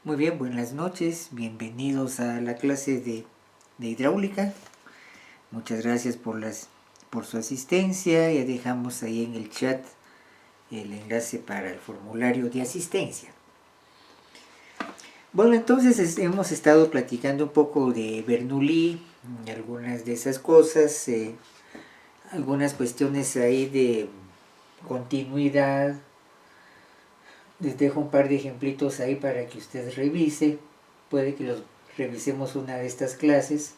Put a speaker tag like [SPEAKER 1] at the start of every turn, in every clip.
[SPEAKER 1] Muy bien, buenas noches, bienvenidos a la clase de hidráulica. Muchas gracias por su asistencia. Ya dejamos ahí en el chat el enlace para el formulario de asistencia. Bueno, entonces hemos estado platicando un poco de Bernoulli, algunas de esas cosas, algunas cuestiones ahí de continuidad. Les dejo un par de ejemplitos ahí para que usted revise. Puede que los revisemos una de estas clases.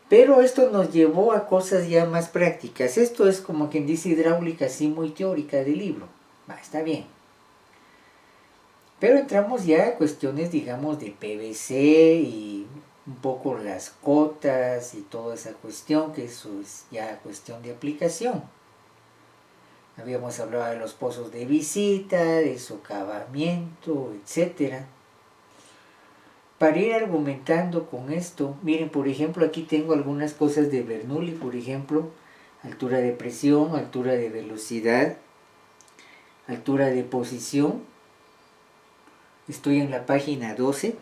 [SPEAKER 1] Pero esto nos llevó a cosas ya más prácticas. Esto es como quien dice hidráulica así muy teórica del libro. Está bien. Pero entramos ya a cuestiones, digamos, de PVC y un poco las cotas y toda esa cuestión, que eso es ya cuestión de aplicación. Habíamos hablado de los pozos de visita, de socavamiento, etcétera. Para ir argumentando con esto, miren, por ejemplo, aquí tengo algunas cosas de Bernoulli, por ejemplo, altura de presión, altura de velocidad, altura de posición. Estoy en la página 12.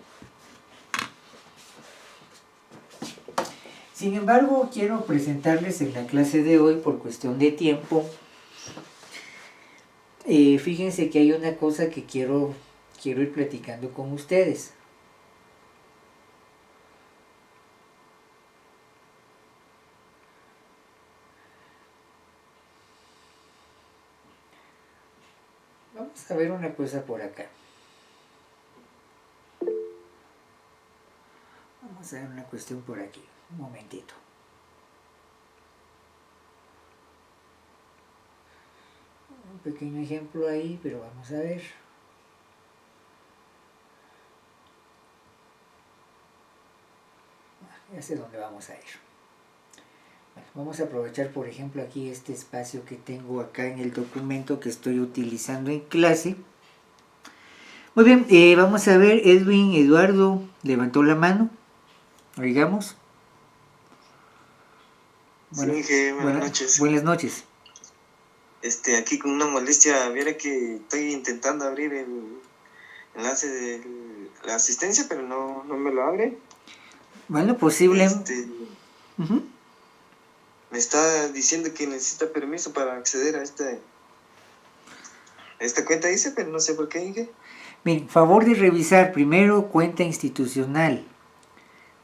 [SPEAKER 1] Sin embargo, quiero presentarles en la clase de hoy, por cuestión de tiempo, fíjense que hay una cosa que quiero ir platicando con ustedes. Vamos a ver una cosa por acá. Vamos a ver una cuestión por aquí. Un momentito. Un pequeño ejemplo ahí, pero vamos a ver. Ya sé dónde vamos a ir. Bueno, vamos a aprovechar, por ejemplo, aquí este espacio que tengo acá en el documento que estoy utilizando en clase. Muy bien, vamos a ver, Edwin Eduardo levantó la mano. Oigamos.
[SPEAKER 2] Sí, Inge, buenas noches.
[SPEAKER 1] Buenas noches.
[SPEAKER 2] Aquí con una molestia, viera que estoy intentando abrir el enlace de la asistencia, pero no me lo abre.
[SPEAKER 1] Bueno, posible.
[SPEAKER 2] Me está diciendo que necesita permiso para acceder a esta cuenta, dice, pero no sé por qué, Inge.
[SPEAKER 1] Bien, favor de revisar primero cuenta institucional.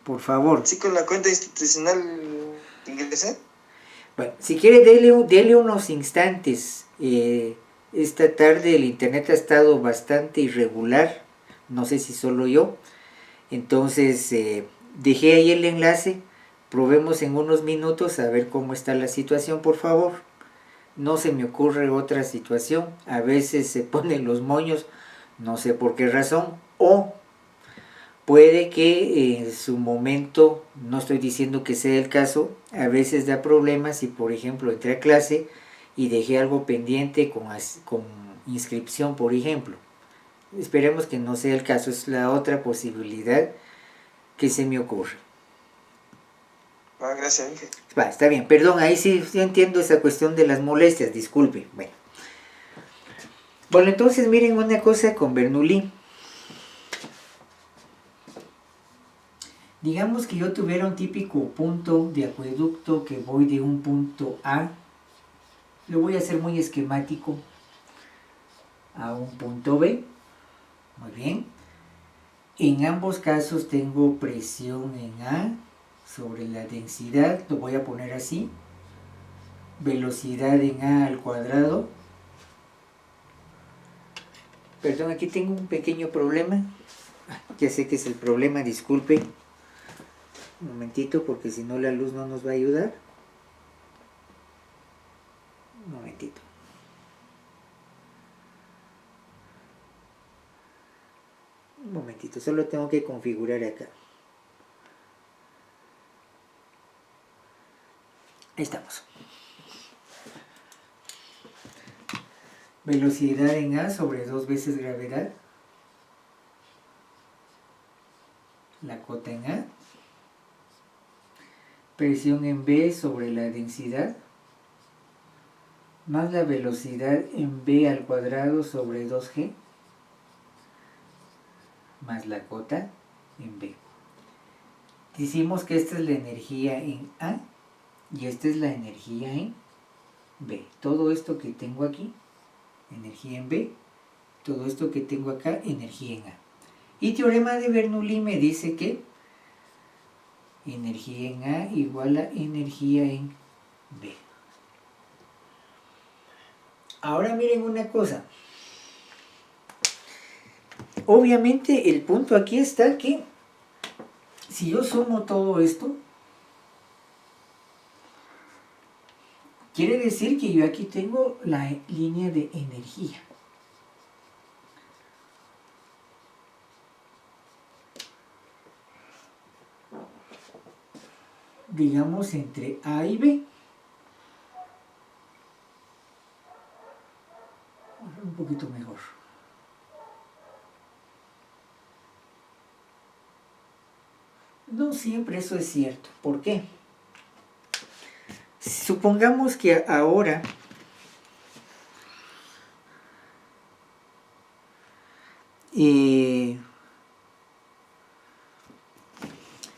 [SPEAKER 1] Por favor.
[SPEAKER 2] Sí, con la cuenta institucional ingresé.
[SPEAKER 1] Bueno, si quiere dele unos instantes. Esta tarde el internet ha estado bastante irregular. No sé si solo yo. Entonces dejé ahí el enlace. Probemos en unos minutos a ver cómo está la situación, por favor. No se me ocurre otra situación. A veces se ponen los moños, no sé por qué razón. O puede que en su momento, no estoy diciendo que sea el caso, a veces da problemas si por ejemplo entré a clase y dejé algo pendiente con inscripción, por ejemplo. Esperemos que no sea el caso, es la otra posibilidad que se me ocurre.
[SPEAKER 2] Gracias, Inge.
[SPEAKER 1] Está bien, perdón, ahí sí entiendo esa cuestión de las molestias, disculpe. Bueno, entonces miren una cosa con Bernoulli. Digamos que yo tuviera un típico punto de acueducto que voy de un punto A, lo voy a hacer muy esquemático, a un punto B. Muy bien. En ambos casos tengo presión en A sobre la densidad, lo voy a poner así. Velocidad en A al cuadrado. Perdón, aquí tengo un pequeño problema. Ya sé que es el problema, disculpe. Un momentito, porque si no la luz no nos va a ayudar. Un momentito. Un momentito, solo tengo que configurar acá. Ahí estamos. Velocidad en A sobre 2 veces gravedad. La cota en A. Presión en B sobre la densidad. Más la velocidad en B al cuadrado sobre 2G. más la cota en B. Decimos que esta es la energía en A y esta es la energía en B. Todo esto que tengo aquí, energía en B, todo esto que tengo acá, energía en A. Y teorema de Bernoulli me dice que energía en A igual a energía en B. Ahora miren una cosa. Obviamente el punto aquí está que si yo sumo todo esto, quiere decir que yo aquí tengo la línea de energía. Digamos entre A y B. Un poquito mejor. No siempre eso es cierto. ¿Por qué? Supongamos que ahora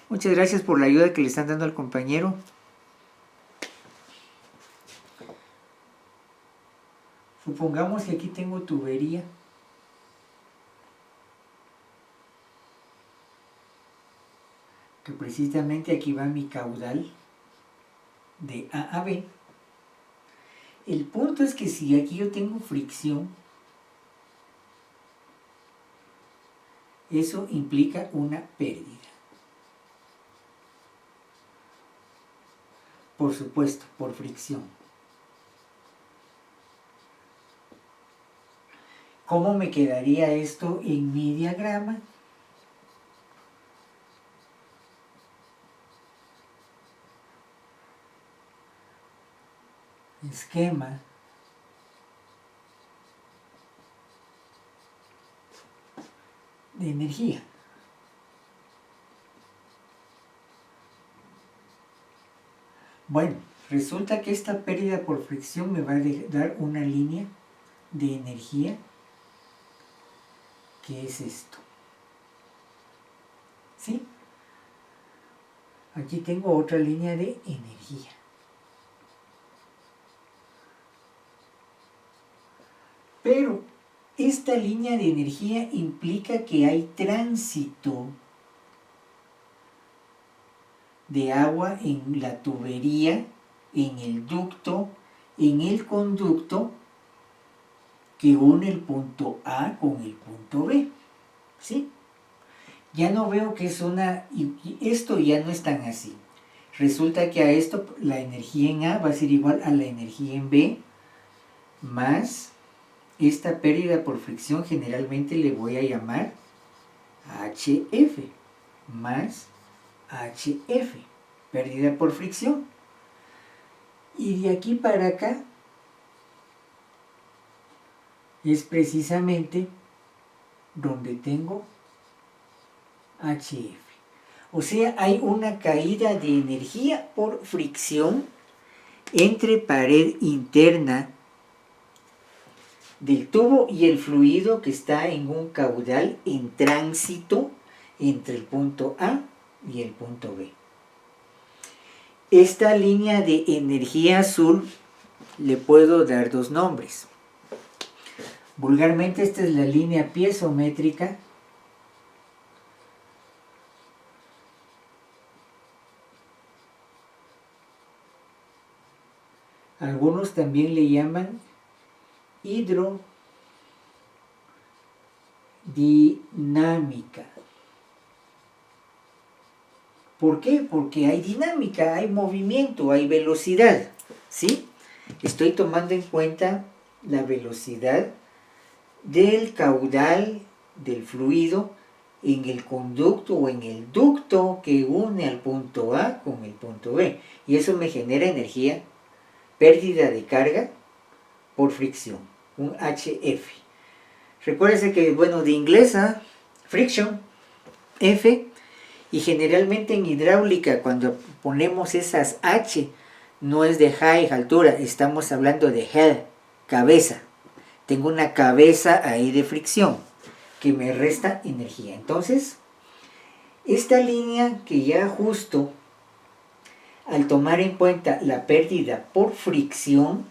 [SPEAKER 1] muchas gracias por la ayuda que le están dando al compañero. Supongamos que aquí tengo tubería. Que precisamente aquí va mi caudal de A a B. El punto es que si aquí yo tengo fricción, eso implica una pérdida. Por supuesto, por fricción. ¿Cómo me quedaría esto en mi diagrama? Esquema de energía. Bueno, resulta que esta pérdida por fricción me va a dar una línea de energía que es esto. ¿Sí? Aquí tengo otra línea de energía. Pero esta línea de energía implica que hay tránsito de agua en la tubería, en el ducto, en el conducto que une el punto A con el punto B. ¿Sí? Ya no veo que es una... y esto ya no es tan así. Resulta que a esto la energía en A va a ser igual a la energía en B más esta pérdida por fricción, generalmente le voy a llamar HF, más HF, pérdida por fricción. Y de aquí para acá es precisamente donde tengo HF. O sea, hay una caída de energía por fricción entre pared interna del tubo y el fluido que está en un caudal en tránsito entre el punto A y el punto B. Esta línea de energía azul le puedo dar dos nombres. Vulgarmente esta es la línea piezométrica. Algunos también le llaman hidrodinámica. ¿Por qué? Porque hay dinámica, hay movimiento, hay velocidad, ¿sí? Estoy tomando en cuenta la velocidad del caudal del fluido en el conducto o en el ducto que une al punto A con el punto B. Y eso me genera energía, pérdida de carga por fricción, un HF. Recuérdense que, bueno, de inglés a friction, F, y generalmente en hidráulica cuando ponemos esas H, no es de high, altura, estamos hablando de head, cabeza. Tengo una cabeza ahí de fricción, que me resta energía. Entonces, esta línea que ya justo al tomar en cuenta la pérdida por fricción,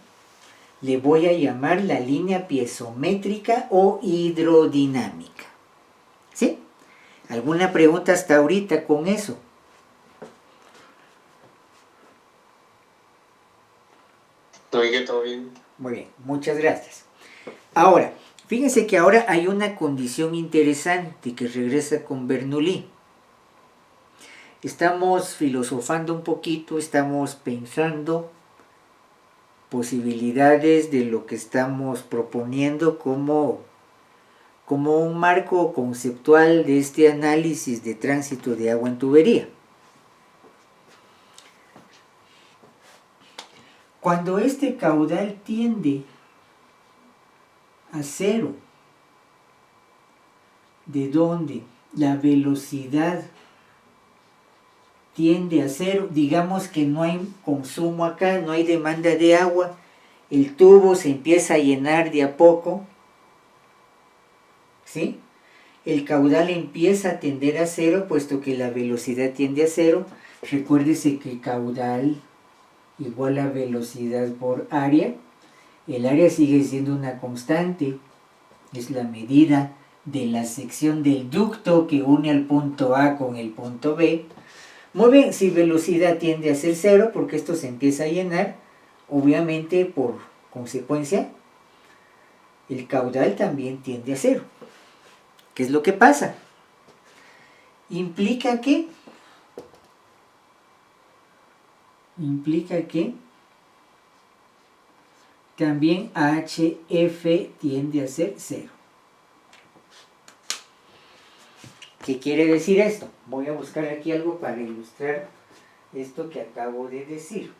[SPEAKER 1] le voy a llamar la línea piezométrica o hidrodinámica. ¿Sí? ¿Alguna pregunta hasta ahorita con eso?
[SPEAKER 2] Todo bien.
[SPEAKER 1] Muy bien, muchas gracias. Ahora, fíjense que ahora hay una condición interesante que regresa con Bernoulli. Estamos filosofando un poquito, estamos pensando posibilidades de lo que estamos proponiendo como un marco conceptual de este análisis de tránsito de agua en tubería. Cuando este caudal tiende a cero, de donde la velocidad tiende a cero, digamos que no hay consumo acá, no hay demanda de agua, el tubo se empieza a llenar de a poco, ¿sí? El caudal empieza a tender a cero, puesto que la velocidad tiende a cero. Recuérdese que caudal igual a velocidad por área. El área sigue siendo una constante, es la medida de la sección del ducto que une al punto A con el punto B. Muy bien, si velocidad tiende a ser cero, porque esto se empieza a llenar, obviamente por consecuencia, el caudal también tiende a cero. ¿Qué es lo que pasa? Implica que también HF tiende a ser cero. ¿Qué quiere decir esto? Voy a buscar aquí algo para ilustrar esto que acabo de decir.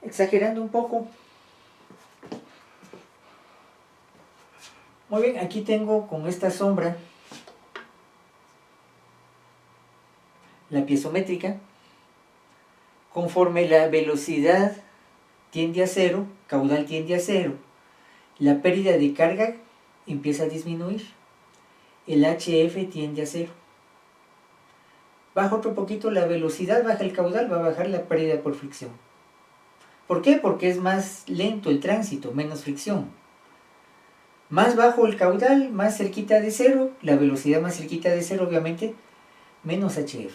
[SPEAKER 1] Exagerando un poco. Muy bien, aquí tengo con esta sombra la piezométrica. Conforme la velocidad tiende a cero, caudal tiende a cero, la pérdida de carga empieza a disminuir. El HF tiende a cero. Baja otro poquito la velocidad, baja el caudal, va a bajar la pérdida por fricción. ¿Por qué? Porque es más lento el tránsito, menos fricción. Más bajo el caudal, más cerquita de cero, la velocidad más cerquita de cero, obviamente, menos HF.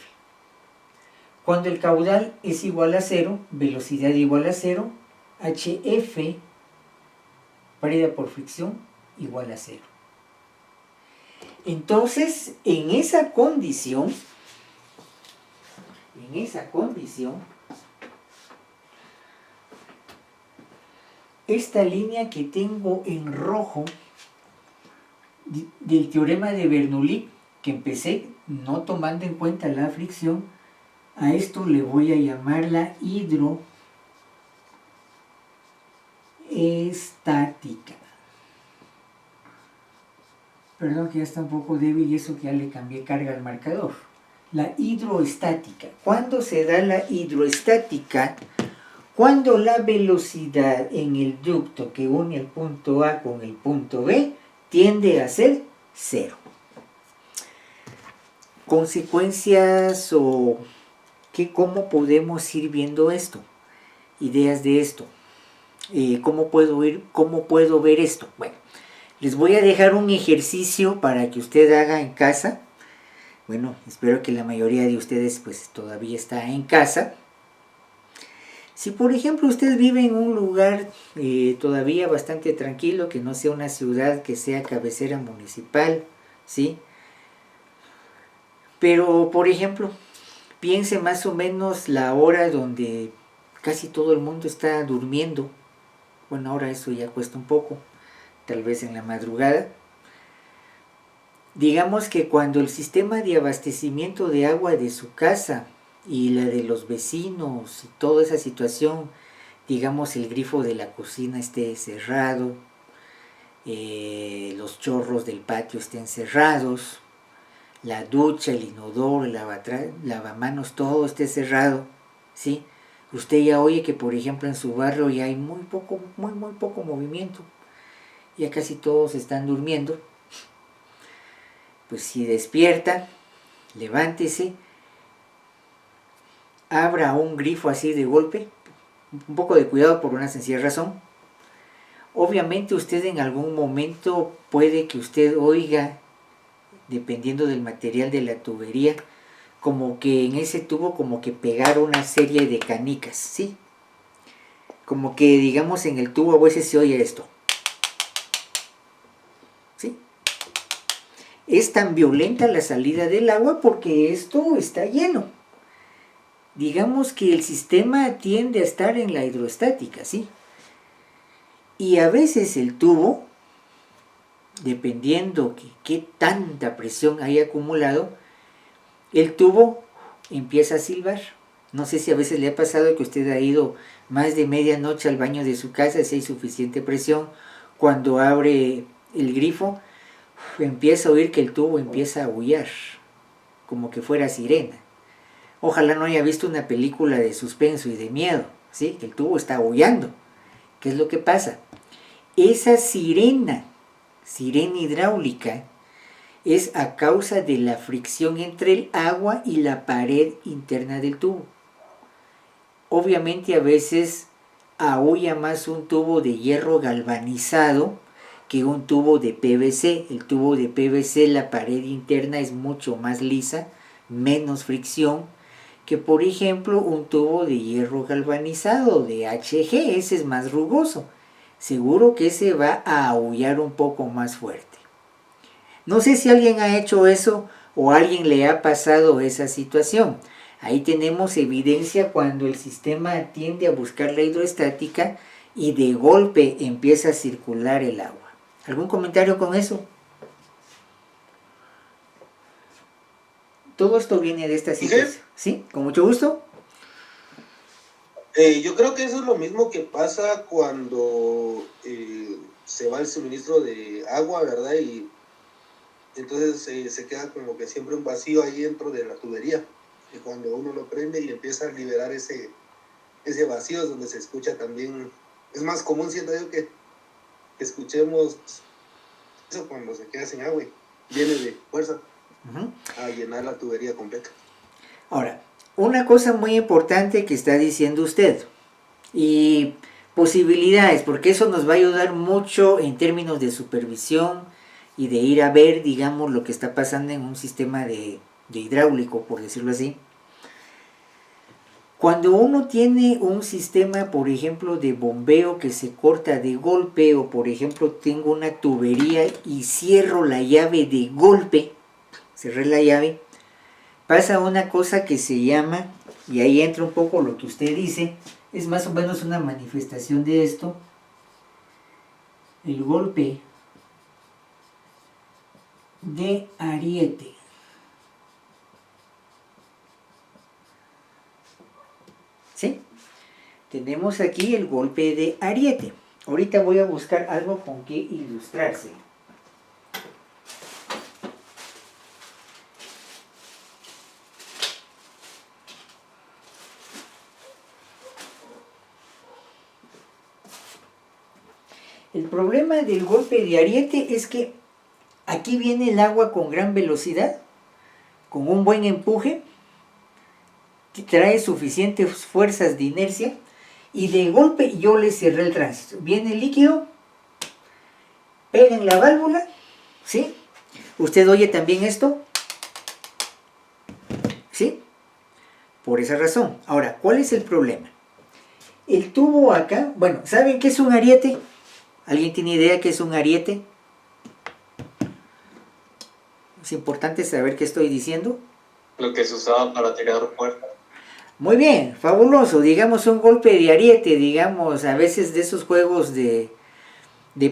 [SPEAKER 1] Cuando el caudal es igual a cero, velocidad igual a cero, HF, pérdida por fricción, igual a cero. Entonces, en esa condición, esta línea que tengo en rojo del teorema de Bernoulli, que empecé no tomando en cuenta la fricción, a esto le voy a llamar la hidroestática. Perdón que ya está un poco débil y eso que ya le cambié carga al marcador. La hidroestática. ¿Cuándo se da la hidroestática? Cuando la velocidad en el ducto que une el punto A con el punto B tiende a ser cero. Consecuencias o ¿cómo podemos ir viendo esto? Ideas de esto. ¿Cómo puedo ver esto? Bueno, les voy a dejar un ejercicio para que usted haga en casa. Bueno, espero que la mayoría de ustedes pues todavía está en casa. Si por ejemplo usted vive en un lugar todavía bastante tranquilo, que no sea una ciudad que sea cabecera municipal, ¿sí? Pero por ejemplo, piense más o menos la hora donde casi todo el mundo está durmiendo. Bueno, ahora eso ya cuesta un poco, tal vez en la madrugada. Digamos que cuando el sistema de abastecimiento de agua de su casa y la de los vecinos y toda esa situación, digamos el grifo de la cocina esté cerrado, los chorros del patio estén cerrados, la ducha, el inodoro, el lavamanos, todo esté cerrado, ¿sí? Usted ya oye que, por ejemplo, en su barrio ya hay muy poco movimiento, ya casi todos están durmiendo. Pues si despierta, levántese, abra un grifo así de golpe, un poco de cuidado por una sencilla razón. Obviamente usted en algún momento puede que usted oiga, dependiendo del material de la tubería, como que en ese tubo como que pegar una serie de canicas, ¿sí? Como que digamos en el tubo a veces se oye esto, ¿sí? Es tan violenta la salida del agua porque esto está lleno. Digamos que el sistema tiende a estar en la hidroestática, ¿sí? Y a veces el tubo, dependiendo que qué tanta presión haya acumulado, el tubo empieza a silbar. No sé si a veces le ha pasado que usted ha ido más de medianoche al baño de su casa si hay suficiente presión. Cuando abre el grifo, empieza a oír que el tubo empieza a aullar, como que fuera sirena. Ojalá no haya visto una película de suspenso y de miedo, ¿sí? Que el tubo está aullando. ¿Qué es lo que pasa? Esa sirena hidráulica, es a causa de la fricción entre el agua y la pared interna del tubo. Obviamente a veces aúlla más un tubo de hierro galvanizado que un tubo de PVC. El tubo de PVC, la pared interna es mucho más lisa, menos fricción, que por ejemplo un tubo de hierro galvanizado de HG, ese es más rugoso. Seguro que ese va a aullar un poco más fuerte. No sé si alguien ha hecho eso o a alguien le ha pasado esa situación. Ahí tenemos evidencia cuando el sistema tiende a buscar la hidroestática y de golpe empieza a circular el agua. ¿Algún comentario con eso? Todo esto viene de esta situación. ¿Sí? ¿Con mucho gusto?
[SPEAKER 3] Yo creo que eso es lo mismo que pasa cuando se va el suministro de agua, ¿verdad? Y entonces se queda como que siempre un vacío ahí dentro de la tubería. Y cuando uno lo prende y empieza a liberar ese vacío es donde se escucha también. Es más común, siento yo, que escuchemos eso cuando se queda sin agua y viene de fuerza a llenar la tubería completa.
[SPEAKER 1] Ahora, una cosa muy importante que está diciendo usted, y posibilidades, porque eso nos va a ayudar mucho en términos de supervisión y de ir a ver, digamos, lo que está pasando en un sistema de hidráulico, por decirlo así. Cuando uno tiene un sistema, por ejemplo, de bombeo que se corta de golpe, o por ejemplo tengo una tubería y cierro la llave de golpe, cerré la llave, pasa una cosa que se llama, y ahí entra un poco lo que usted dice, es más o menos una manifestación de esto, el golpe de ariete. ¿Sí? Tenemos aquí el golpe de ariete. Ahorita voy a buscar algo con que ilustrarse. El problema del golpe de ariete es que aquí viene el agua con gran velocidad, con un buen empuje, que trae suficientes fuerzas de inercia, y de golpe yo le cerré el tránsito. Viene el líquido, pega en la válvula, ¿sí? ¿Usted oye también esto? ¿Sí? Por esa razón. Ahora, ¿cuál es el problema? El tubo acá, bueno, ¿saben qué es un ariete? ¿Alguien tiene idea qué es un ariete? Es importante saber qué estoy diciendo.
[SPEAKER 2] Lo que se usaba para tirar puertas.
[SPEAKER 1] Muy bien, fabuloso. Digamos un golpe de ariete, digamos, a veces de esos juegos de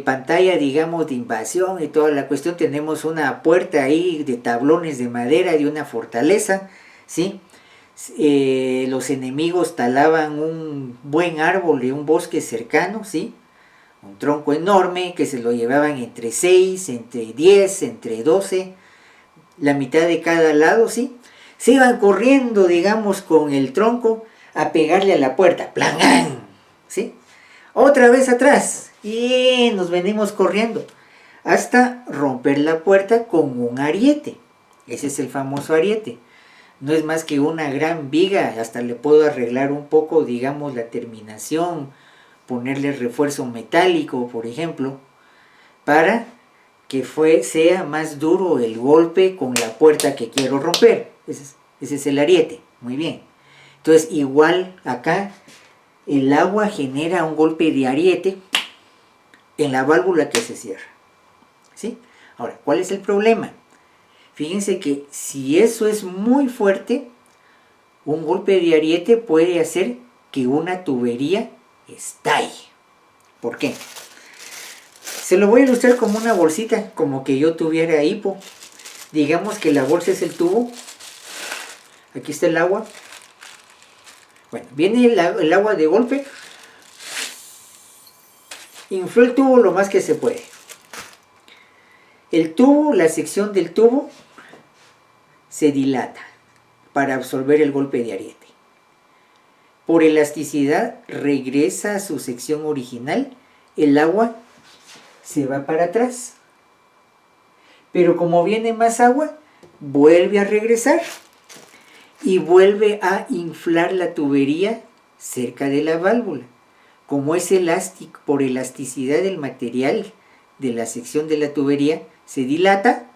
[SPEAKER 1] pantalla, digamos, de invasión y toda la cuestión, tenemos una puerta ahí de tablones de madera de una fortaleza, ¿sí? Los enemigos talaban un buen árbol de un bosque cercano, ¿sí? un tronco enorme que se lo llevaban entre 6, entre 10, entre 12, la mitad de cada lado, ¿sí? Se iban corriendo, digamos, con el tronco a pegarle a la puerta, ¡plangán! ¿Sí? Otra vez atrás, y nos venimos corriendo, hasta romper la puerta con un ariete. Ese es el famoso ariete. No es más que una gran viga, hasta le puedo arreglar un poco, digamos, la terminación, ponerle refuerzo metálico, por ejemplo, para que sea más duro el golpe con la puerta que quiero romper. Ese es el ariete, muy bien. Entonces, igual acá, el agua genera un golpe de ariete en la válvula que se cierra, ¿sí? Ahora, ¿cuál es el problema? Fíjense que si eso es muy fuerte, un golpe de ariete puede hacer que una tubería estalle. ¿Por qué? Se lo voy a ilustrar como una bolsita, como que yo tuviera hipo. Digamos que la bolsa es el tubo. Aquí está el agua. Bueno, viene el agua de golpe. Infló el tubo lo más que se puede. El tubo, la sección del tubo, se dilata para absorber el golpe de ariete. Por elasticidad regresa a su sección original, el agua se va para atrás. Pero como viene más agua, vuelve a regresar y vuelve a inflar la tubería cerca de la válvula. Como es elástico, por elasticidad del material de la sección de la tubería, se dilata,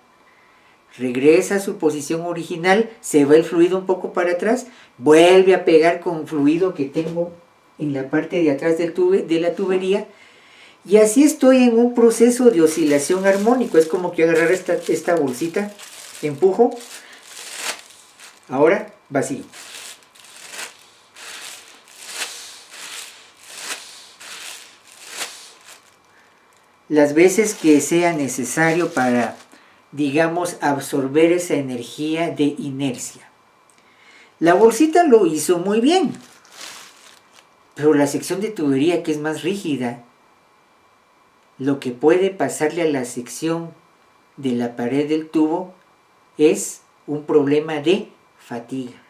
[SPEAKER 1] regresa a su posición original, se va el fluido un poco para atrás, vuelve a pegar con fluido que tengo en la parte de atrás de la tubería, y así estoy en un proceso de oscilación armónico. Es como que agarrar esta bolsita, empujo, ahora vacío. Las veces que sea necesario para, digamos, absorber esa energía de inercia. La bolsita lo hizo muy bien, pero la sección de tubería, que es más rígida, lo que puede pasarle a la sección de la pared del tubo es un problema de fatiga.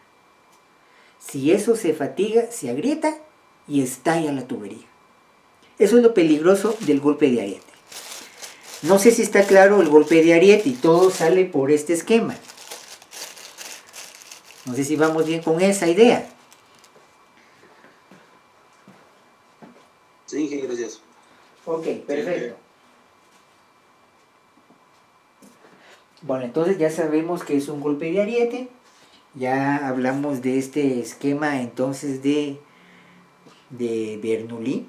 [SPEAKER 1] Si eso se fatiga, se agrieta y estalla la tubería. Eso es lo peligroso del golpe de ariete. No sé si está claro el golpe de ariete, y todo sale por este esquema. No sé si vamos bien con esa idea.
[SPEAKER 3] Sí, gracias.
[SPEAKER 1] Ok, perfecto. Bueno, entonces ya sabemos que es un golpe de ariete. Ya hablamos de este esquema entonces de Bernoulli.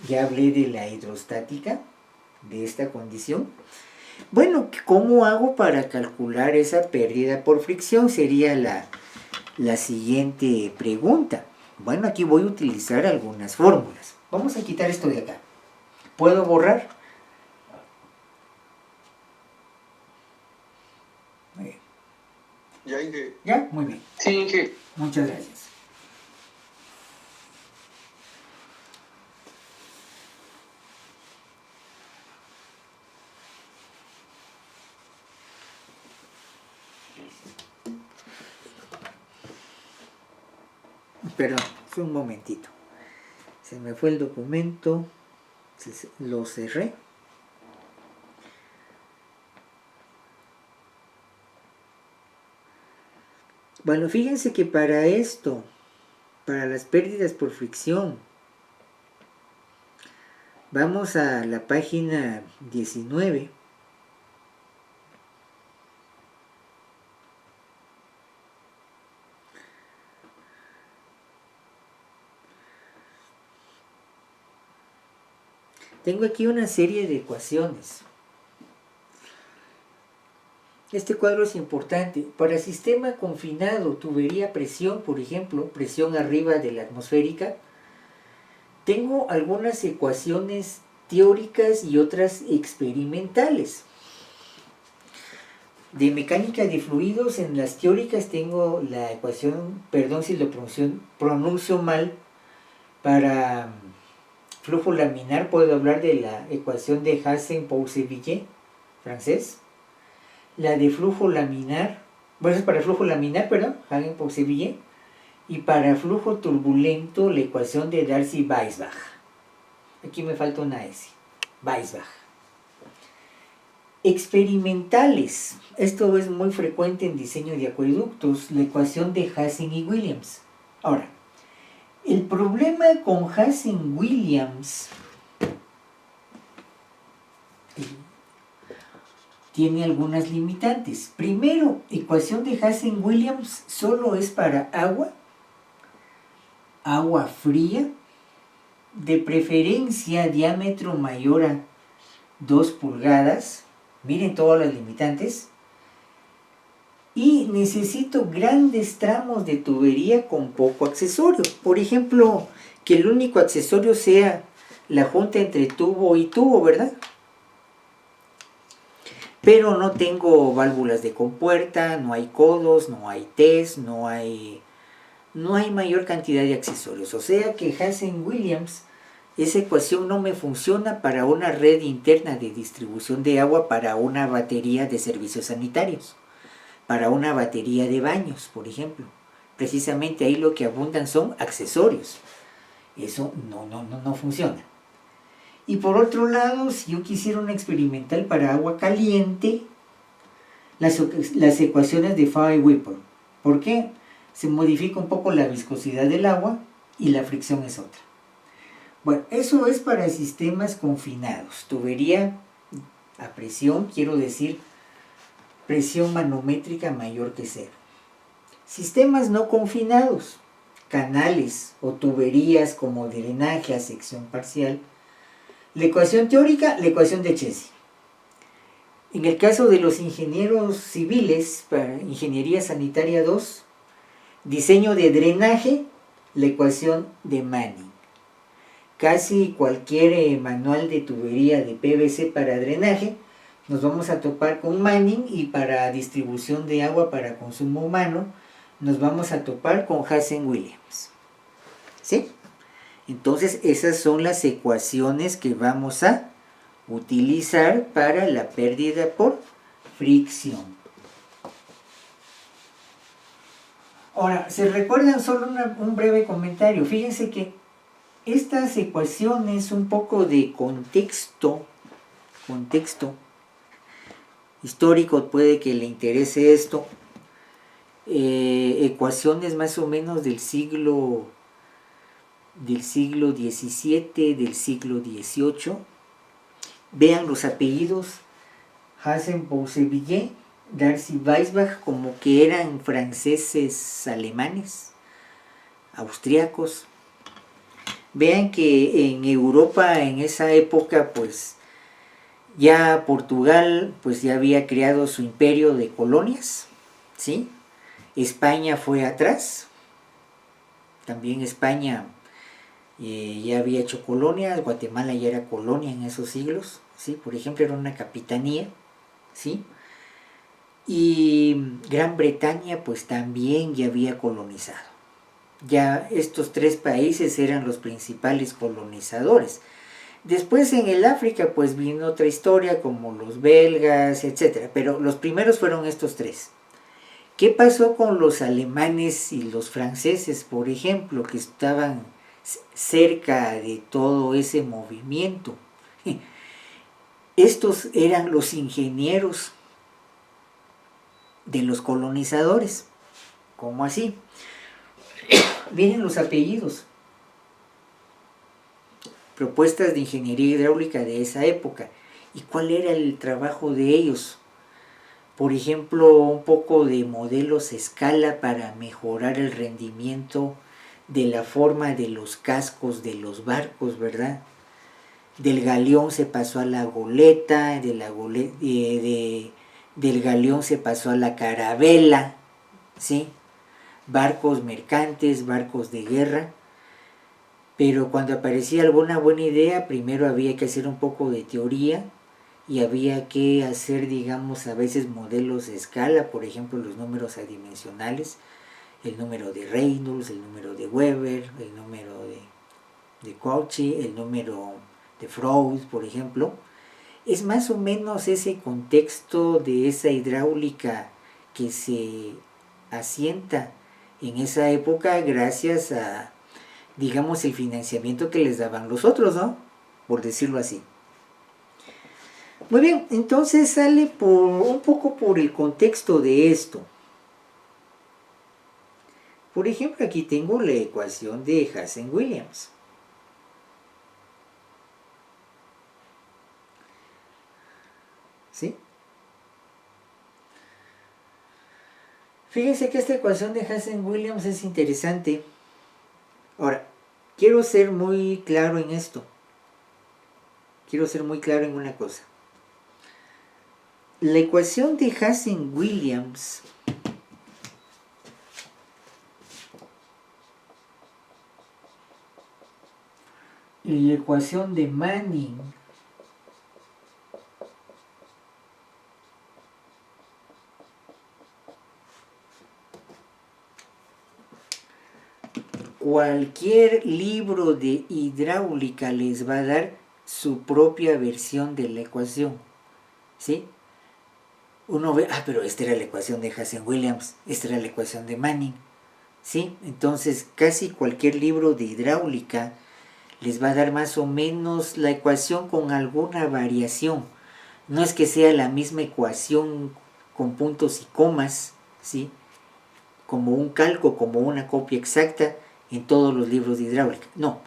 [SPEAKER 1] Ya hablé de la hidrostática, de esta condición. Bueno, ¿cómo hago para calcular esa pérdida por fricción? Sería la siguiente pregunta. Bueno, aquí voy a utilizar algunas fórmulas. Vamos a quitar esto de acá. ¿Puedo borrar? Muy bien.
[SPEAKER 2] Ya, Inge.
[SPEAKER 1] ¿Ya? Muy bien.
[SPEAKER 2] Sí, Inge.
[SPEAKER 1] Muchas gracias. Perdón, fue un momentito. Se me fue el documento. Lo cerré. Bueno, fíjense que para esto, para las pérdidas por fricción, vamos a la página 19. Tengo aquí una serie de ecuaciones. Este cuadro es importante. Para sistema confinado, tubería presión, por ejemplo, presión arriba de la atmosférica, tengo algunas ecuaciones teóricas y otras experimentales. De mecánica de fluidos, en las teóricas tengo la ecuación, perdón si lo pronuncio mal, para flujo laminar puedo hablar de la ecuación de Hazen-Pousseville, francés. La de flujo laminar, bueno, es para flujo laminar, perdón, Hazen-Pousseville. Y para flujo turbulento, la ecuación de Darcy-Weisbach. Aquí me falta una S. Weisbach. Experimentales. Esto es muy frecuente en diseño de acueductos, la ecuación de Hazen y Williams. Ahora, el problema con Hazen-Williams tiene algunas limitantes. Primero, ecuación de Hazen-Williams solo es para agua fría, de preferencia diámetro mayor a 2 pulgadas. Miren todas las limitantes. Y necesito grandes tramos de tubería con poco accesorio. Por ejemplo, que el único accesorio sea la junta entre tubo y tubo, ¿verdad? Pero no tengo válvulas de compuerta, no hay codos, no hay T's, no hay mayor cantidad de accesorios. O sea que Hazen-Williams, esa ecuación no me funciona para una red interna de distribución de agua para una batería de servicios sanitarios, para una batería de baños, por ejemplo. Precisamente ahí lo que abundan son accesorios. Eso no funciona. Y por otro lado, si yo quisiera una experimental para agua caliente, las ecuaciones de Faure y Whipple. ¿Por qué? Se modifica un poco la viscosidad del agua y la fricción es otra. Bueno, eso es para sistemas confinados. Tubería a presión, quiero decir presión manométrica mayor que 0. Sistemas no confinados, canales o tuberías como drenaje a sección parcial. La ecuación teórica, la ecuación de Chesi. En el caso de los ingenieros civiles, para Ingeniería Sanitaria 2, diseño de drenaje, la ecuación de Manning. Casi cualquier manual de tubería de PVC para drenaje, nos vamos a topar con Manning, y para distribución de agua para consumo humano, nos vamos a topar con Hazen-Williams. ¿Sí? Entonces esas son las ecuaciones que vamos a utilizar para la pérdida por fricción. Ahora, ¿se recuerdan? Solo un breve comentario. Fíjense que estas ecuaciones, un poco de contexto histórico, puede que le interese esto. Ecuaciones más o menos del siglo XVII, del siglo XVIII. Vean los apellidos: Hazen-Pousseville, Darcy-Weisbach, como que eran franceses alemanes, austriacos. Vean que en Europa en esa época, pues ya Portugal pues ya había creado su imperio de colonias, ¿sí? España fue atrás. También España ya había hecho colonias. Guatemala ya era colonia en esos siglos, ¿sí? Por ejemplo, era una capitanía, ¿sí? Y Gran Bretaña pues también ya había colonizado. Ya estos 3 países eran los principales colonizadores. Después en el África pues vino otra historia, como los belgas, etc. Pero los primeros fueron estos 3. ¿Qué pasó con los alemanes y los franceses, por ejemplo, que estaban cerca de todo ese movimiento? Estos eran los ingenieros de los colonizadores. ¿Cómo así? Miren los apellidos. Propuestas de ingeniería hidráulica de esa época. ¿Y cuál era el trabajo de ellos? Por ejemplo, un poco de modelos a escala para mejorar el rendimiento de la forma de los cascos de los barcos, ¿verdad? Del galeón se pasó a la goleta, del galeón se pasó a la carabela, ¿sí? Barcos mercantes, barcos de guerra. Pero cuando aparecía alguna buena idea, primero había que hacer un poco de teoría y había que hacer, digamos, a veces modelos de escala, por ejemplo, los números adimensionales, el número de Reynolds, el número de Weber, el número de Cauchy, el número de Freud, por ejemplo, es más o menos ese contexto de esa hidráulica que se asienta en esa época gracias a, digamos, el financiamiento que les daban los otros, ¿no? Por decirlo así. Muy bien, entonces sale un poco por el contexto de esto. Por ejemplo, aquí tengo la ecuación de Hazen-Williams. ¿Sí? Fíjense que esta ecuación de Hazen-Williams es interesante. Ahora, quiero ser muy claro en esto. Quiero ser muy claro en una cosa. La ecuación de Hazen-Williams y la ecuación de Manning cualquier libro de hidráulica les va a dar su propia versión de la ecuación, ¿sí? Uno ve, pero esta era la ecuación de Hazen-Williams, esta era la ecuación de Manning, ¿sí? Entonces casi cualquier libro de hidráulica les va a dar más o menos la ecuación con alguna variación. No es que sea la misma ecuación con puntos y comas, ¿sí? Como un calco, como una copia exacta en todos los libros de hidráulica. No,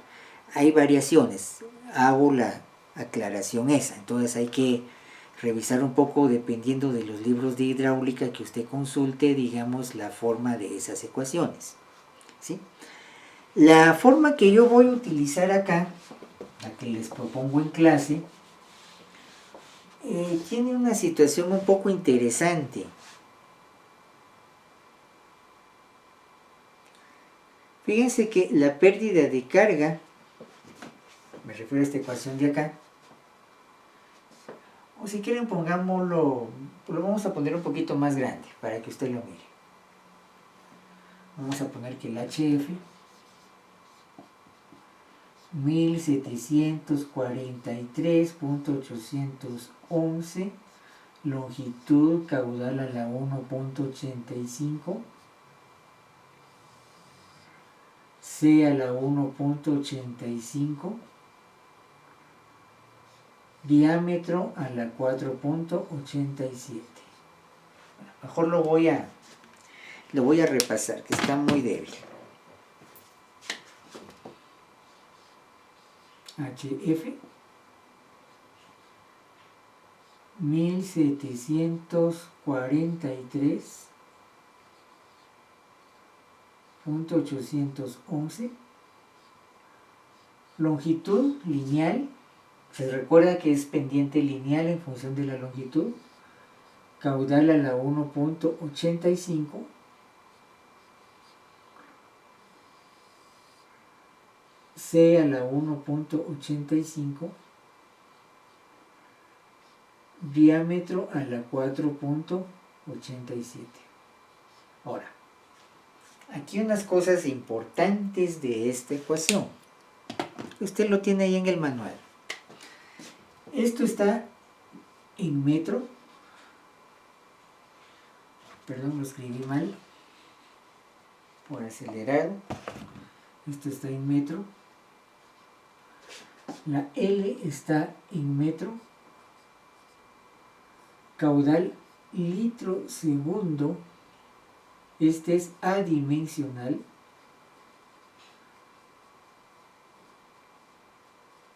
[SPEAKER 1] hay variaciones. Hago la aclaración esa. Entonces hay que revisar un poco dependiendo de los libros de hidráulica que usted consulte, digamos, la forma de esas ecuaciones, ¿sí? La forma que yo voy a utilizar acá, la que les propongo en clase, tiene una situación un poco interesante. Fíjense que la pérdida de carga, me refiero a esta ecuación de acá, o si quieren pongámoslo, lo vamos a poner un poquito más grande para que usted lo mire. Vamos a poner que el HF 1743.811, longitud caudal a la 1.85, C a la 1.85, diámetro a la 4.87. Mejor lo voy a repasar, que está muy débil. HF 1743.811, longitud lineal, se recuerda que es pendiente lineal en función de la longitud, caudal a la 1.85, C a la 1.85, diámetro a la 4.87. Ahora, aquí unas cosas importantes de esta ecuación. Usted lo tiene ahí en el manual. Esto está en metro. Perdón, lo escribí mal. Por acelerado. Esto está en metro. La L está en metro. Caudal litro segundo. Este es adimensional.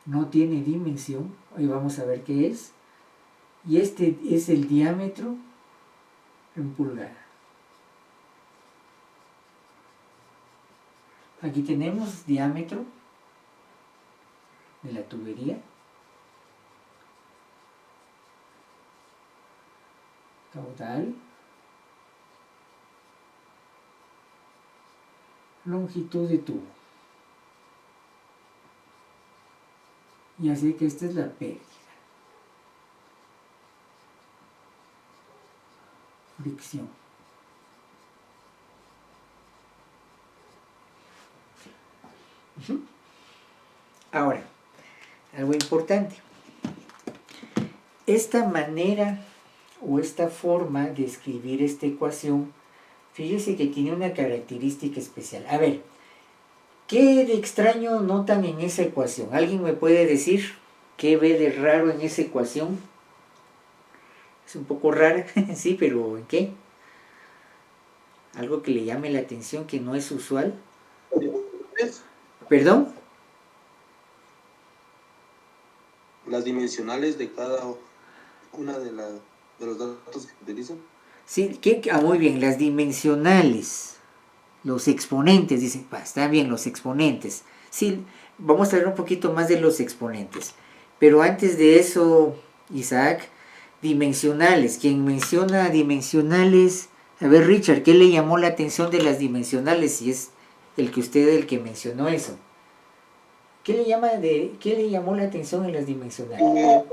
[SPEAKER 1] No tiene dimensión. Hoy vamos a ver qué es. Y este es el diámetro en pulgada. Aquí tenemos diámetro de la tubería. Caudal. Longitud de tubo. Y así que esta es la pérdida. Fricción. Ahora, algo importante. Esta manera o esta forma de escribir esta ecuación, fíjese que tiene una característica especial. A ver, ¿qué de extraño notan en esa ecuación? ¿Alguien me puede decir qué ve de raro en esa ecuación? Es un poco rara, sí, pero ¿en qué? Algo que le llame la atención que no es usual. ¿Perdón?
[SPEAKER 3] Las dimensionales de cada una de los datos que utilizan.
[SPEAKER 1] Sí, muy bien, las dimensionales, los exponentes, dice, está bien, los exponentes. Sí, vamos a ver un poquito más de los exponentes. Pero antes de eso, Isaac, dimensionales. Quien menciona dimensionales, a ver, Richard, ¿qué le llamó la atención de las dimensionales? Si es el que mencionó eso. ¿Qué le llamó la atención en las dimensionales?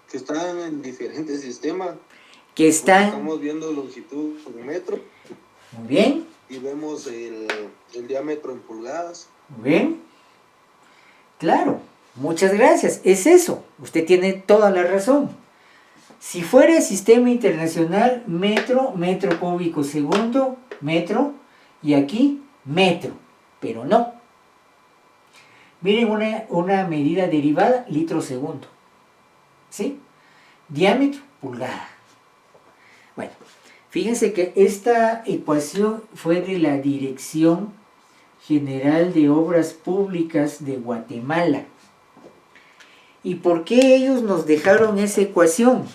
[SPEAKER 3] Que están en diferentes sistemas.
[SPEAKER 1] Que están...
[SPEAKER 3] Estamos viendo longitud en metro.
[SPEAKER 1] Muy bien.
[SPEAKER 3] Y vemos el diámetro en pulgadas.
[SPEAKER 1] Muy bien. Claro, muchas gracias. Es eso. Usted tiene toda la razón. Si fuera sistema internacional, metro, metro cúbico segundo, metro, y aquí, metro. Pero no. Miren una medida derivada, litro segundo. ¿Sí? Diámetro, pulgada. Bueno, fíjense que esta ecuación fue de la Dirección General de Obras Públicas de Guatemala. ¿Y por qué ellos nos dejaron esa ecuación?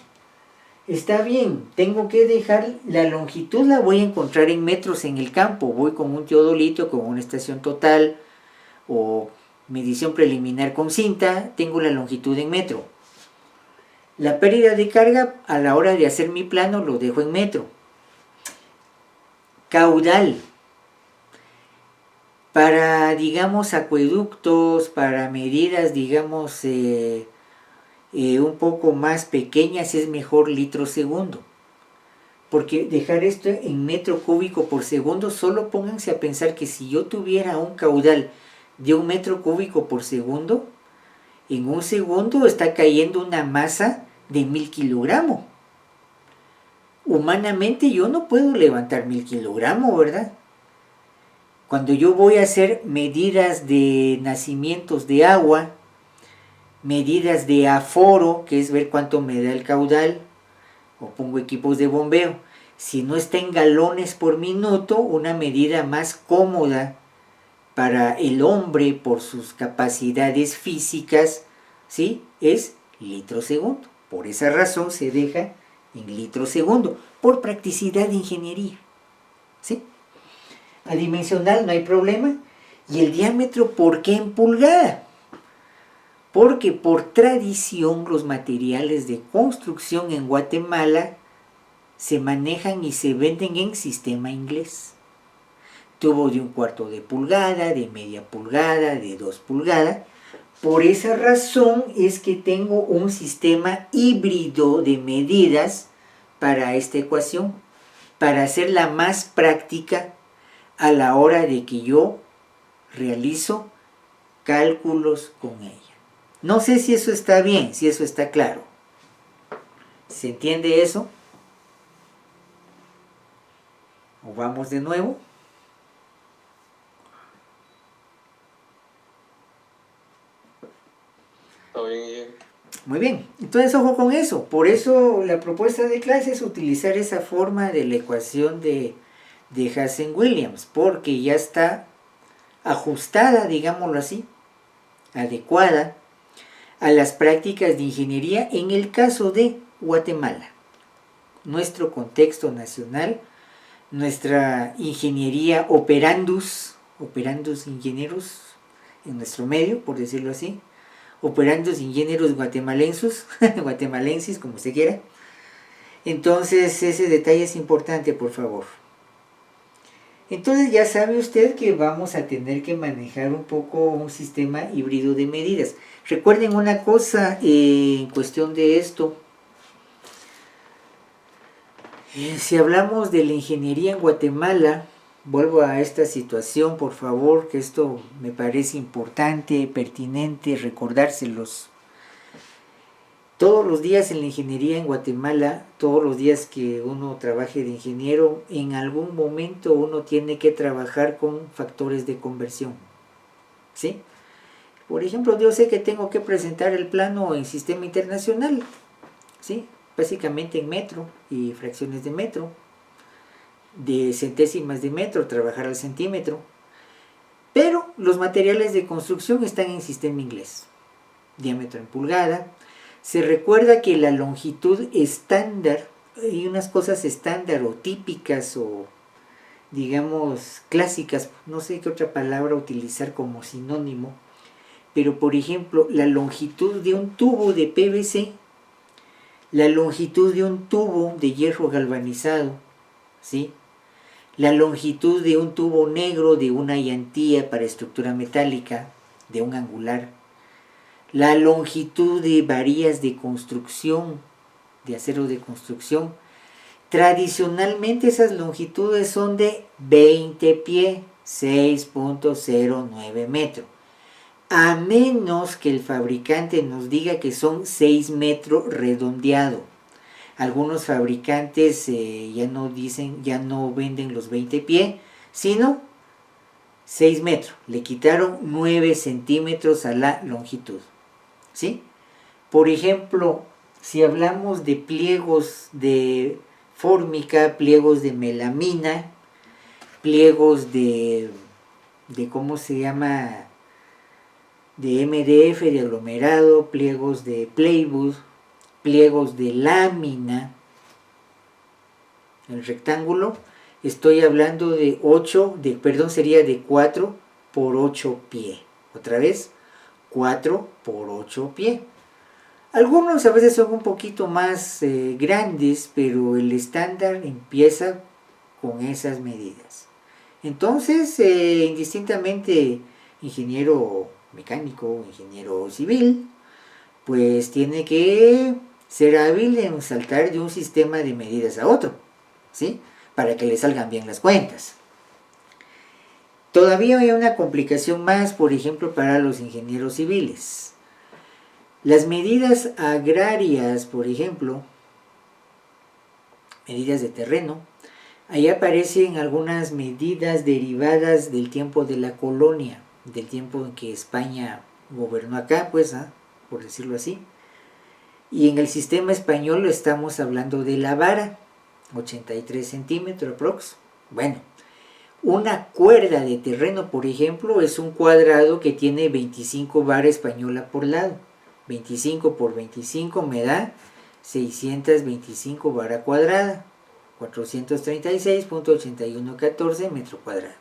[SPEAKER 1] Está bien, tengo que dejar la longitud, la voy a encontrar en metros en el campo. Voy con un teodolito, con una estación total o medición preliminar con cinta, tengo la longitud en metro. La pérdida de carga a la hora de hacer mi plano lo dejo en metro. Caudal. Para, digamos, acueductos, para medidas, digamos, un poco más pequeñas es mejor litro segundo. Porque dejar esto en metro cúbico por segundo, solo pónganse a pensar que si yo tuviera un caudal de 1 metro cúbico por segundo, en un segundo está cayendo una masa de 1000 kilogramos. Humanamente yo no puedo levantar 1000 kilogramos, ¿verdad? Cuando yo voy a hacer medidas de nacimientos de agua, medidas de aforo, que es ver cuánto me da el caudal, o pongo equipos de bombeo, si no está en galones por minuto, una medida más cómoda para el hombre por sus capacidades físicas, ¿sí? Es litro segundo. Por esa razón se deja en litro segundo, por practicidad de ingeniería, ¿sí? Adimensional no hay problema. ¿Y el diámetro por qué en pulgada? Porque por tradición los materiales de construcción en Guatemala se manejan y se venden en sistema inglés. Tubo de 1/4 de pulgada, de media pulgada, de 2 pulgadas. Por esa razón es que tengo un sistema híbrido de medidas para esta ecuación, para hacerla más práctica a la hora de que yo realizo cálculos con ella. No sé si eso está bien, si eso está claro. ¿Se entiende eso? ¿O vamos de nuevo? Muy bien, entonces ojo con eso. Por eso la propuesta de clase es utilizar esa forma de la ecuación de Hazen-Williams, porque ya está ajustada, digámoslo así, adecuada a las prácticas de ingeniería en el caso de Guatemala, nuestro contexto nacional, nuestra ingeniería operandus ingenieros en nuestro medio, por decirlo así, operandus ingenieros guatemalenses, como se quiera. Entonces ese detalle es importante, por favor. Entonces ya sabe usted que vamos a tener que manejar un poco un sistema híbrido de medidas. Recuerden una cosa en cuestión de esto. Si hablamos de la ingeniería en Guatemala, vuelvo a esta situación, por favor, que esto me parece importante, pertinente, recordárselos. Todos los días en la ingeniería en Guatemala, todos los días que uno trabaje de ingeniero, en algún momento uno tiene que trabajar con factores de conversión, ¿sí? Por ejemplo, yo sé que tengo que presentar el plano en sistema internacional, ¿sí? Básicamente en metro y fracciones de metro, de centésimas de metro, trabajar al centímetro. Pero los materiales de construcción están en sistema inglés, diámetro en pulgada. Se recuerda que la longitud estándar, hay unas cosas estándar o típicas o digamos clásicas, no sé qué otra palabra utilizar como sinónimo, pero por ejemplo la longitud de un tubo de PVC, la longitud de un tubo de hierro galvanizado, ¿sí? La longitud de un tubo negro de una llantía para estructura metálica, de un angular, la longitud de varillas de construcción, de acero de construcción. Tradicionalmente esas longitudes son de 20 pie, 6.09 metros. A menos que el fabricante nos diga que son 6 metros redondeado. Algunos fabricantes ya no dicen, ya no venden los 20 pie, sino 6 metros. Le quitaron 9 centímetros a la longitud. ¿Sí? Por ejemplo, si hablamos de pliegos de fórmica, pliegos de melamina, pliegos de ¿cómo se llama? De MDF, de aglomerado, pliegos de plywood, pliegos de lámina, el rectángulo, estoy hablando de 4 por 8 pie. Otra vez, 4 por 8 pie. Algunos a veces son un poquito más grandes, pero el estándar empieza con esas medidas. Entonces, indistintamente, ingeniero mecánico, ingeniero civil, pues tiene que ser hábil en saltar de un sistema de medidas a otro, ¿sí? Para que le salgan bien las cuentas. Todavía hay una complicación más, por ejemplo, para los ingenieros civiles. Las medidas agrarias, por ejemplo, medidas de terreno, ahí aparecen algunas medidas derivadas del tiempo de la colonia, del tiempo en que España gobernó acá, pues, por decirlo así. Y en el sistema español estamos hablando de la vara, 83 centímetros aprox. Bueno, una cuerda de terreno, por ejemplo, es un cuadrado que tiene 25 vara española por lado. 25 por 25 me da 625 vara cuadrada, 436.8114 metro cuadrado.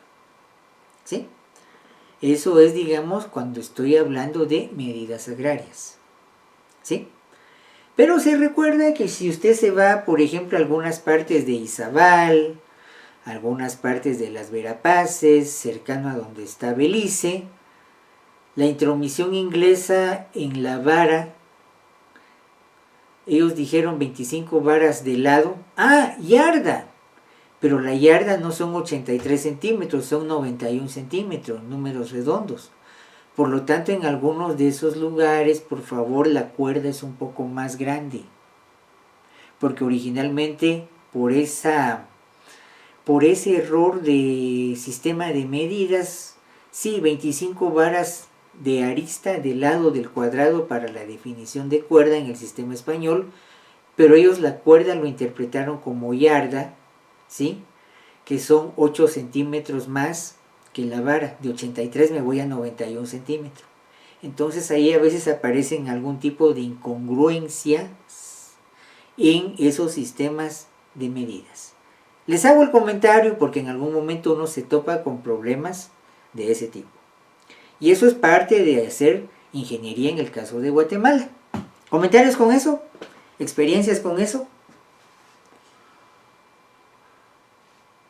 [SPEAKER 1] ¿Sí? Eso es, digamos, cuando estoy hablando de medidas agrarias. ¿Sí? Pero se recuerda que si usted se va, por ejemplo, a algunas partes de Izabal, algunas partes de las Verapaces, cercano a donde está Belice, la intromisión inglesa en la vara, ellos dijeron 25 varas de lado. ¡Ah! ¡Yarda! Pero la yarda no son 83 centímetros, son 91 centímetros, números redondos. Por lo tanto, en algunos de esos lugares, por favor, la cuerda es un poco más grande. Porque originalmente, por ese error de sistema de medidas, sí, 25 varas de arista del lado del cuadrado para la definición de cuerda en el sistema español, pero ellos la cuerda lo interpretaron como yarda, ¿sí? Que son 8 centímetros más que la vara. De 83 me voy a 91 centímetros. Entonces ahí a veces aparecen algún tipo de incongruencias en esos sistemas de medidas. Les hago el comentario porque en algún momento uno se topa con problemas de ese tipo. Y eso es parte de hacer ingeniería en el caso de Guatemala. ¿Comentarios con eso? ¿Experiencias con eso?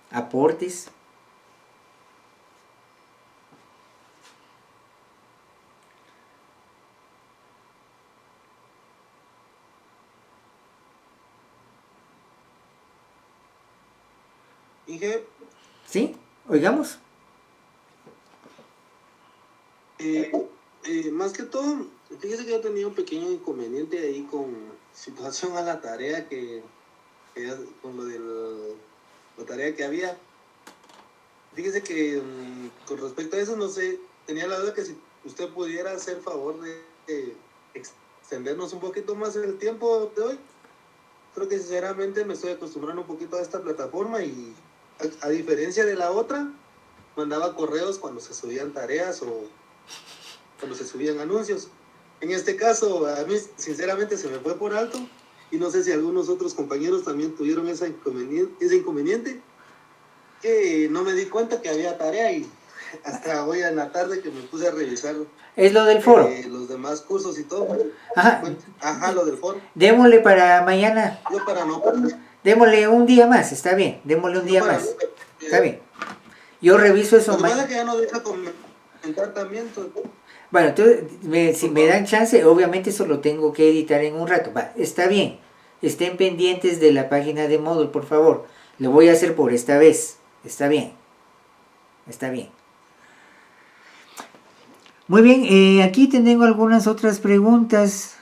[SPEAKER 1] ¿Aportes?
[SPEAKER 3] Inge,
[SPEAKER 1] ¿Sí? Oigamos.
[SPEAKER 3] Más que todo, fíjese que yo tenía un pequeño inconveniente ahí con situación a la tarea con lo de la tarea que había. Fíjese que con respecto a eso, no sé, tenía la duda que si usted pudiera hacer favor de extendernos un poquito más el tiempo de hoy. Creo que sinceramente me estoy acostumbrando un poquito a esta plataforma y a diferencia de la otra, mandaba correos cuando se subían tareas o cuando se subían anuncios. En este caso, a mí sinceramente se me fue por alto y no sé si algunos otros compañeros también tuvieron ese inconveniente, que no me di cuenta que había tarea y hasta hoy en la tarde que me puse a revisar
[SPEAKER 1] Es lo del foro.
[SPEAKER 3] los demás cursos y todo.
[SPEAKER 1] Ajá.
[SPEAKER 3] Lo del foro.
[SPEAKER 1] Démosle para mañana.
[SPEAKER 3] Yo para no...
[SPEAKER 1] Démosle un día más, está bien. Démosle un día más. Está bien. Yo reviso eso
[SPEAKER 3] mañana. Lo que pasa es que ya no deja comentar también.
[SPEAKER 1] Bueno, entonces, si me dan chance, obviamente eso lo tengo que editar en un rato. Va, está bien. Estén pendientes de la página de Moodle, por favor. Lo voy a hacer por esta vez. Está bien. Está bien. Muy bien, aquí tengo algunas otras preguntas.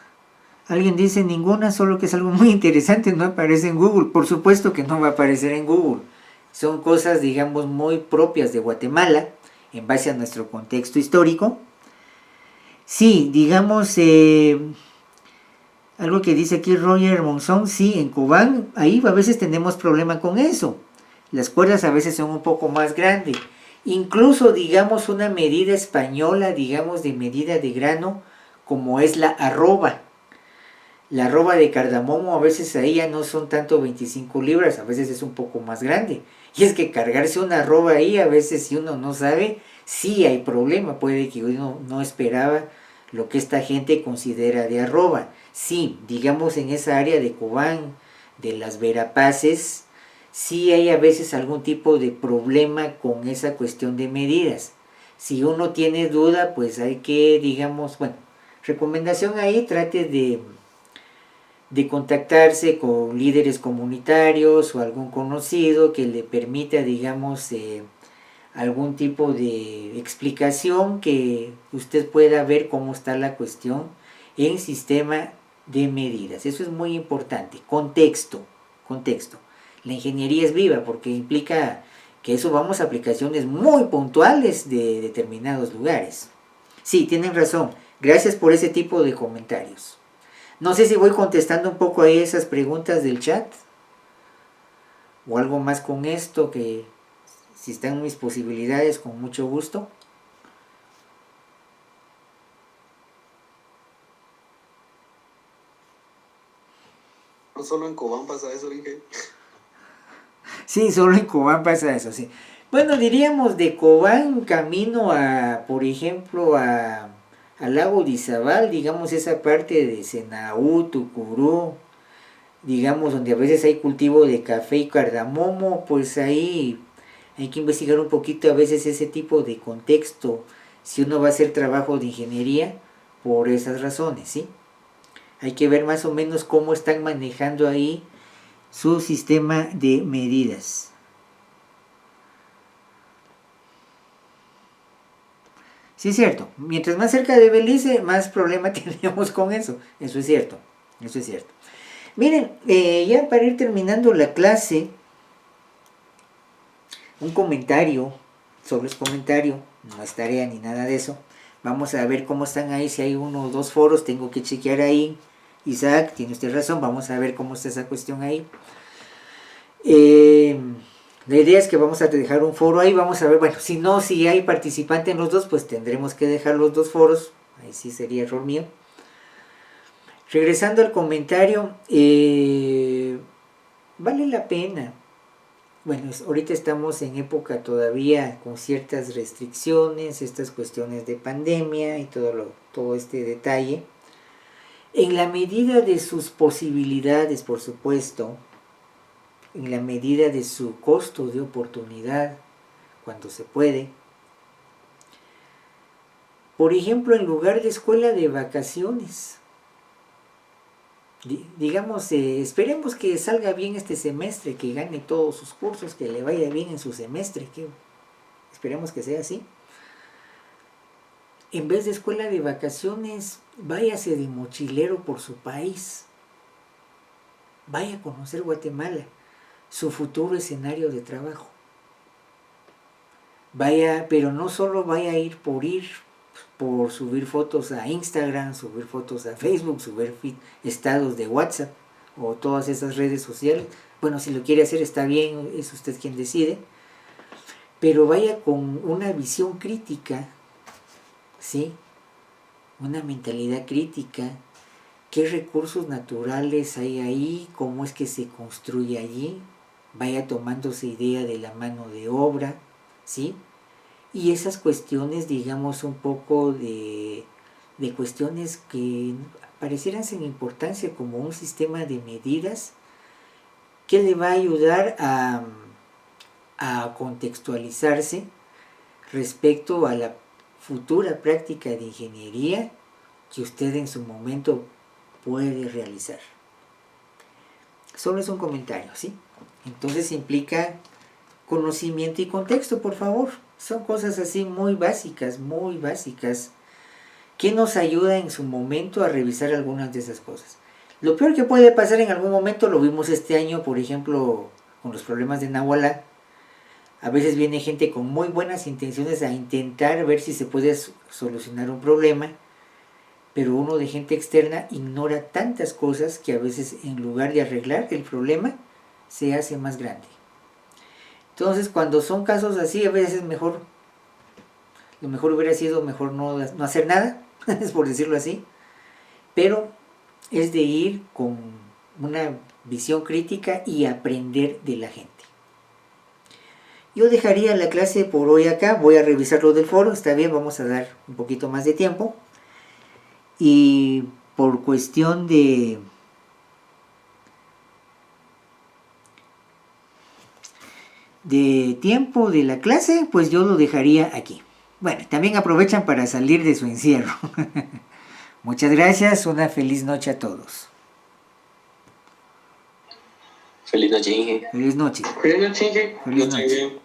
[SPEAKER 1] Alguien dice ninguna, solo que es algo muy interesante, no aparece en Google. Por supuesto que no va a aparecer en Google. Son cosas, digamos, muy propias de Guatemala, en base a nuestro contexto histórico. Sí, digamos, algo que dice aquí Roger Monzón, sí, en Cobán, ahí a veces tenemos problema con eso. Las cuerdas a veces son un poco más grandes. Incluso, digamos, una medida española, digamos, de medida de grano, como es la arroba. La arroba de cardamomo a veces ahí ya no son tanto 25 libras, a veces es un poco más grande. Y es que cargarse una arroba ahí, a veces si uno no sabe, sí hay problema. Puede que uno no esperaba lo que esta gente considera de arroba. Sí, digamos en esa área de Cobán, de las Verapaces, sí hay a veces algún tipo de problema con esa cuestión de medidas. Si uno tiene duda, pues hay que, digamos, bueno, recomendación ahí, trate de contactarse con líderes comunitarios o algún conocido que le permita, digamos, algún tipo de explicación que usted pueda ver cómo está la cuestión en sistema de medidas. Eso es muy importante. Contexto. La ingeniería es viva porque implica que eso vamos a aplicaciones muy puntuales de determinados lugares. Sí, tienen razón. Gracias por ese tipo de comentarios. No sé si voy contestando un poco ahí esas preguntas del chat. O algo más con esto que si están mis posibilidades, con mucho gusto.
[SPEAKER 3] No solo en Cobán pasa eso, dije.
[SPEAKER 1] Sí, solo en Cobán pasa eso, sí. Bueno, diríamos de Cobán camino a, por ejemplo, al lago de Izabal, digamos esa parte de Senaú, Tucurú, digamos donde a veces hay cultivo de café y cardamomo, pues ahí hay que investigar un poquito a veces ese tipo de contexto, si uno va a hacer trabajo de ingeniería, por esas razones, ¿sí? Hay que ver más o menos cómo están manejando ahí su sistema de medidas. Sí, es cierto. Mientras más cerca de Belice, más problema tenemos con eso. Eso es cierto. Miren, ya para ir terminando la clase, un comentario, sobre el comentario, no es tarea ni nada de eso. Vamos a ver cómo están ahí, si hay uno o dos foros, tengo que chequear ahí. Isaac, tiene usted razón, vamos a ver cómo está esa cuestión ahí. La idea es que vamos a dejar un foro ahí, vamos a ver, bueno, si hay participante en los dos, pues tendremos que dejar los dos foros, ahí sí sería error mío. Regresando al comentario, vale la pena. Bueno, ahorita estamos en época todavía con ciertas restricciones, estas cuestiones de pandemia y todo este detalle. En la medida de sus posibilidades, por supuesto, en la medida de su costo de oportunidad, cuando se puede. Por ejemplo, en lugar de escuela de vacaciones, digamos, esperemos que salga bien este semestre, que gane todos sus cursos, que le vaya bien en su semestre, esperemos que sea así. En vez de escuela de vacaciones, váyase de mochilero por su país. Vaya a conocer Guatemala, su futuro escenario de trabajo. Vaya, pero no solo vaya a ir, por subir fotos a Instagram, subir fotos a Facebook, subir estados de WhatsApp o todas esas redes sociales. Bueno, si lo quiere hacer está bien, es usted quien decide. Pero vaya con una visión crítica, ¿sí? Una mentalidad crítica. ¿Qué recursos naturales hay ahí? ¿Cómo es que se construye allí? Vaya tomándose idea de la mano de obra, ¿sí? Y esas cuestiones, digamos, un poco de cuestiones que parecieran sin importancia, como un sistema de medidas que le va a ayudar a contextualizarse respecto a la futura práctica de ingeniería que usted en su momento puede realizar. Solo es un comentario, ¿sí? Entonces implica conocimiento y contexto, por favor. Son cosas así muy básicas, que nos ayuda en su momento a revisar algunas de esas cosas. Lo peor que puede pasar en algún momento, lo vimos este año, por ejemplo, con los problemas de Nahualá. A veces viene gente con muy buenas intenciones a intentar ver si se puede solucionar un problema, pero uno de gente externa ignora tantas cosas que a veces en lugar de arreglar el problema, se hace más grande. Entonces, cuando son casos así, a veces lo mejor hubiera sido mejor no hacer nada, es por decirlo así, pero es de ir con una visión crítica y aprender de la gente. Yo dejaría la clase por hoy acá, voy a revisar lo del foro, está bien, vamos a dar un poquito más de tiempo. Y por cuestión de tiempo de la clase, pues yo lo dejaría aquí. Bueno, también aprovechan para salir de su encierro. Muchas gracias, una feliz noche a todos.
[SPEAKER 4] Feliz noche, Inge.
[SPEAKER 1] Feliz noche.
[SPEAKER 2] Feliz noche, Inge.
[SPEAKER 1] Feliz noche.